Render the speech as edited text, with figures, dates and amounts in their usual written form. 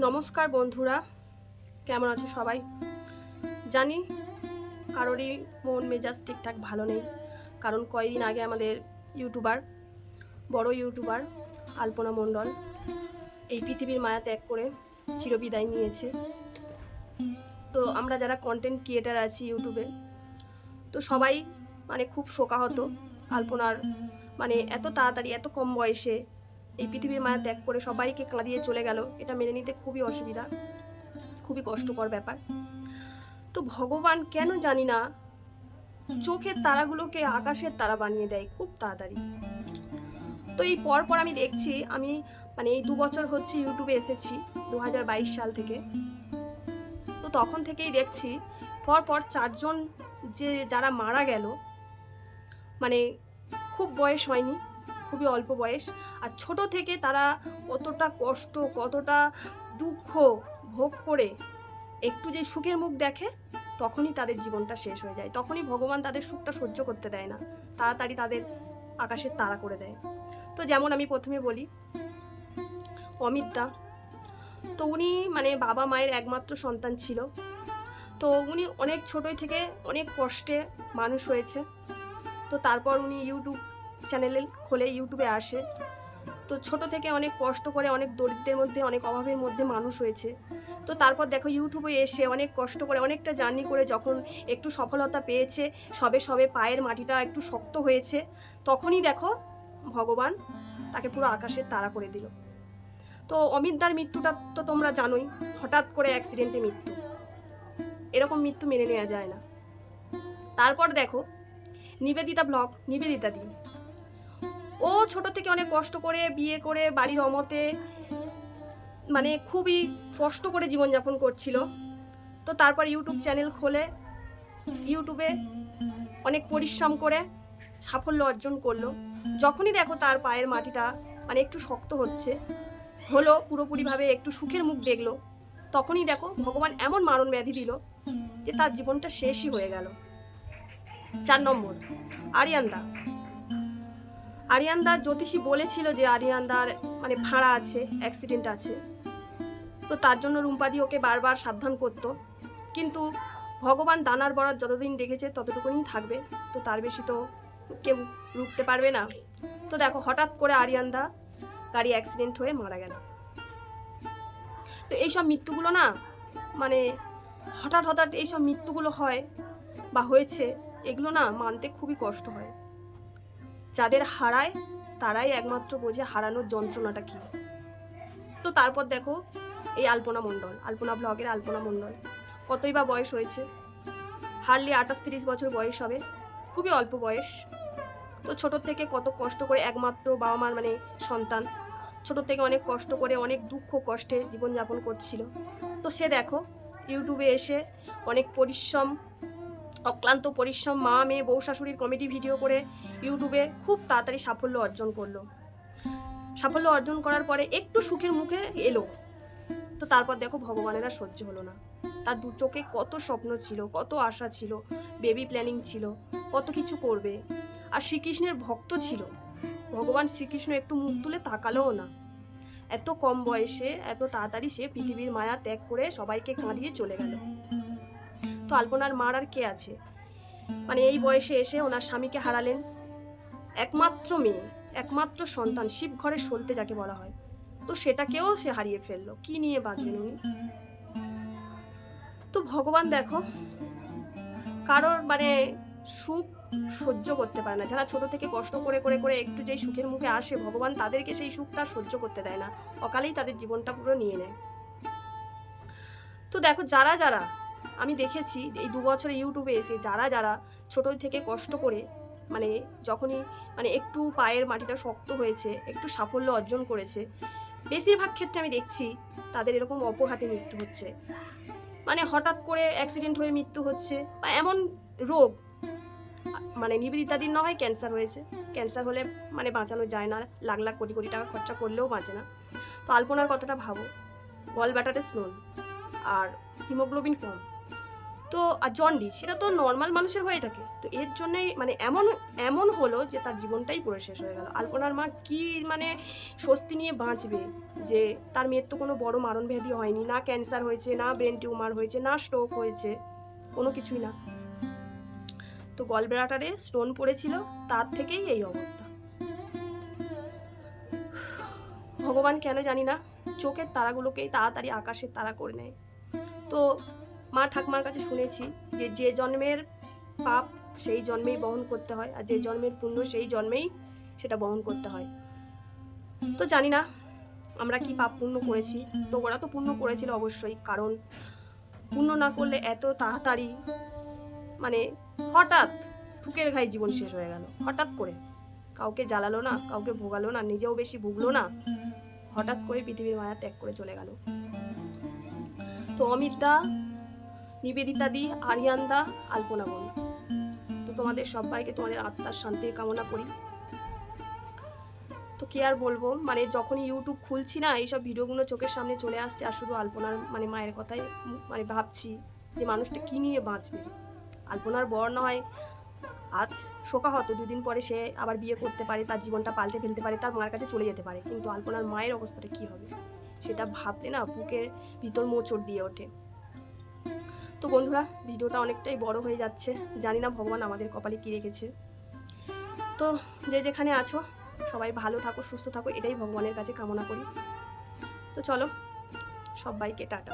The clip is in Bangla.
নমস্কার বন্ধুরা, কেমন আছো সবাই? জানি কারোরই মন মেজাজ ঠিকঠাক ভালো নেই, কারণ কয়েকদিন আগে আমাদের বড় ইউটিউবার আলপনা মণ্ডল এই পৃথিবীর মায়া ত্যাগ করে চিরবিদায় নিয়েছে। তো আমরা যারা কন্টেন্ট ক্রিয়েটার আছি ইউটিউবে, তো সবাই খুব শোকাহত। আলপনার এত তাড়াতাড়ি এত কম বয়সে এই পৃথিবীর মায়া ত্যাগ করে সবাইকে কাঁদিয়ে চলে গেল, এটা মেনে নিতে খুবই অসুবিধা, খুবই কষ্টকর ব্যাপার। তো ভগবান কেন জানি না চোখের তারাগুলোকে আকাশের তারা বানিয়ে দেয় খুব তাড়াতাড়ি। তো এই পর আমি দেখছি, আমি এই 2 বছর হচ্ছে ইউটিউবে এসেছি 2022 সাল থেকে। তো তখন থেকেই দেখছি পর 4জন যারা মারা গেল, খুব বয়স হয়নি, খুবই অল্প বয়স, আর ছোট থেকে তারা কতটা কষ্ট কতটা দুঃখ ভোগ করে একটু যে সুখের মুখ দেখে তখনই তাদের জীবনটা শেষ হয়ে যায়, তখনই ভগবান তাদের সুখটা সহ্য করতে দেয় না, তাড়াতাড়ি তাদের আকাশের তারা করে দেয়। তো যেমন আমি প্রথমে বলি অমিত দা, তো উনি বাবা মায়ের একমাত্র সন্তান ছিল। তো উনি অনেক ছোটই থেকে অনেক কষ্টে মানুষ হয়েছে। তো তারপর উনি ইউটিউব চ্যানেলে খোলে, ইউটিউবে আসে। তো ছোট থেকে অনেক কষ্ট করে অনেক দরিদ্রের মধ্যে অনেক অভাবের মধ্যে মানুষ হয়েছে। তো তারপর দেখো ইউটিউবে এসে অনেক কষ্ট করে অনেকটা জার্নি করে যখন একটু সফলতা পেয়েছে, সবে পায়ের মাটিটা একটু শক্ত হয়েছে, তখনই দেখো ভগবান তাকে পুরো আকাশের তারা করে দিল। তো অমিতদার মৃত্যুটা তো তোমরা জানোই, হঠাৎ করে অ্যাক্সিডেন্টে মৃত্যু, এরকম মৃত্যু মেনে নেওয়া যায় না। তারপর দেখো নিবেদিতা দি, ও ছোট থেকে অনেক কষ্ট করে বিয়ে করে বাড়ির অমতে খুবই কষ্ট করে জীবনযাপন করছিল। তো তারপর ইউটিউব চ্যানেল খোলে, ইউটিউবে অনেক পরিশ্রম করে সাফল্য অর্জন করলো। যখনই দেখো তার পায়ের মাটিটা একটু শক্ত হলো পুরোপুরিভাবে একটু সুখের মুখ দেখলো, তখনই দেখো ভগবান এমন মারণ ব্যাধি দিল যে তার জীবনটা শেষই হয়ে গেল। 4 নম্বর আরিয়ানদার জ্যোতিষী বলেছিল যে আরিয়ানদার ফাঁড়া আছে, অ্যাক্সিডেন্ট আছে। তো তার জন্য রুম্পাদি ওকে বারবার সাবধান করত, কিন্তু ভগবান দানার বরাত যতদিন রেখেছে ততটুকুনি থাকবে, তো তার বেশি তো কেউ রুখতে পারবে না। তো দেখো হঠাৎ করে আরিয়ানদা গাড়ি অ্যাক্সিডেন্ট হয়ে মারা গেল। তো এইসব মৃত্যুগুলো না হঠাৎ এইসব মৃত্যুগুলো হয় বা হয়েছে, এগুলো না মানতে খুবই কষ্ট হয়। যাদের হারায় তারাই একমাত্র বোঝে হারানোর যন্ত্রণাটা কি। তো তারপর দেখো এই আলপনা ব্লগের আলপনা মণ্ডল, কতই বা বয়স হয়েছে, হার্ডলি 28-30 বছর বয়স হবে, খুবই অল্প বয়স। তো ছোট থেকে কত কষ্ট করে, একমাত্র বাবা মার সন্তান, ছোট থেকে অনেক কষ্ট করে অনেক দুঃখ কষ্টে জীবনযাপন করছিল। তো সে দেখো ইউটিউবে এসে অনেক অক্লান্ত পরিশ্রম, মা মেয়ে বউ শাশুড়ির কমেডি ভিডিও করে ইউটিউবে খুব তাড়াতাড়ি সাফল্য অর্জন করলো। সাফল্য অর্জন করার পরে একটু সুখের মুখে এলো। তো তারপর দেখো ভগবানের আর সহ্য হলো না, তার দু চোখে কত স্বপ্ন ছিল, কত আশা ছিল, বেবি প্ল্যানিং ছিল, কত কিছু করবে, আর শ্রীকৃষ্ণের ভক্ত ছিল। ভগবান শ্রীকৃষ্ণ একটু মুখ তুলে তাকালোও না, এত কম বয়সে এত তাড়াতাড়ি সে পৃথিবীর মায়া ত্যাগ করে সবাইকে কাঁদিয়ে চলে গেল। তো আলপনার মার আর কে আছে, এই বয়সে এসে ওনার স্বামীকে হারালেন, একমাত্র মেয়ে, একমাত্র সন্তান, শিব ঘরে সলতে যাকে বলা হয়, তো সেটাকেও সে হারিয়ে ফেললো, কি নিয়ে বাঁচবেন উনি। তো ভগবান দেখো কারোর সুখ সহ্য করতে পারে না, যারা ছোট থেকে কষ্ট করে করে করে একটু যেই সুখের মুখে আসে, ভগবান তাদেরকে সেই সুখটা সহ্য করতে দেয় না, অকালেই তাদের জীবনটা পুরো নিয়ে নেয়। তো দেখো যারা আমি দেখেছি এই 2 বছরে ইউটিউবে এসে যারা ছোট থেকে কষ্ট করে যখনই একটু পায়ের মাটিটা শক্ত হয়েছে, একটু সাফল্য অর্জন করেছে, বেশিরভাগ ক্ষেত্রে আমি দেখছি তাদের এরকম অপঘাতে মৃত্যু হচ্ছে, হঠাৎ করে অ্যাক্সিডেন্ট হয়ে মৃত্যু হচ্ছে, বা এমন রোগ, নিবেদিতাদির না হয় ক্যান্সার হয়েছে, ক্যান্সার হলে বাঁচানো যায় না, লাখ লাখ কোটি কোটি টাকা খরচা করলেও বাঁচে না। তো আলপনার কথাটা ভাবো, গল ব্যাটারে স্টোন আর হিমোগ্লোবিন কম, তো আর জন্ডিস সেটা তো নর্মাল মানুষের হয়ে থাকে, তো এর জন্যই মানে এমন এমন হলো যে তার জীবনটাই পুরো শেষ হয়ে গেল। আলপনার মা কি মানে স্বস্তি নিয়ে বাঁচবে যে তার মেয়ের তো কোনো বড় মারণব্যাধি হয়নি, না ক্যান্সার হয়েছে, না ব্রেন টিউমার হয়েছে, না স্ট্রোক হয়েছে, কোনো কিছুই না। তো গলব্লাডারে স্টোন পড়েছিল, তার থেকেই এই অবস্থা। ভগবান কেন জানি না চোখের তারাগুলোকেই তাড়াতাড়ি আকাশের তারা করে নেয়। তো মা ঠাকুমার কাছে শুনেছি যে যে জন্মের পাপ সেই জন্মেই বহন করতে হয়, আর যে জন্মের পুণ্য সেই জন্মেই সেটা বহন করতে হয়। তো জানি না আমরা কি পাপ পুণ্য করেছি, তো ওরা তো পুণ্য করেছিল অবশ্যই, কারণ পুণ্য না করলে এত তাড়াতাড়ি মানে হঠাৎ ঠুকের ঘায়ে জীবন শেষ হয়ে গেল। হঠাৎ করে কাউকে জ্বালালো না, কাউকে ভোগালো না, নিজেও বেশি ভুগলো না, হঠাৎ করে পৃথিবীর মায়া ত্যাগ করে চলে গেল। তো অমিতদা, নিবেদিতা দি, আরিয়ান দা, আলপনা বোন, তো তোমাদের সবাইকে তোমাদের আত্মার শান্তির কামনা করি। তো কি আর বলবো, মানে যখনই ইউটিউব খুলছি না এইসব ভিডিওগুলো চোখের সামনে চলে আসছে, আর শুধু আলপনার মানে মায়ের কথাই মানে ভাবছি যে মানুষটা কী নিয়ে বাঁচবে। আলপনার বর না হয় আজ শোকাহত, দুদিন পরে সে আবার বিয়ে করতে পারে, তার জীবনটা পাল্টে ফেলতে পারে, তার মার কাছে চলে যেতে পারে, কিন্তু আলপনার মায়ের অবস্থাটা কী হবে সেটা ভাবলে না বুকের ভিতর মোচড় দিয়ে ওঠে। তো বন্ধুরা, ভিডিওটা অনেকটাই বড় হয়ে যাচ্ছে, জানি না ভগবান আমাদের কপালে কী রেখেছে। তো যে যেখানে আছো সবাই ভালো থাকো, সুস্থ থাকো, এটাই ভগবানের কাছে কামনা করি। তো চলো, সবাইকে টাটা।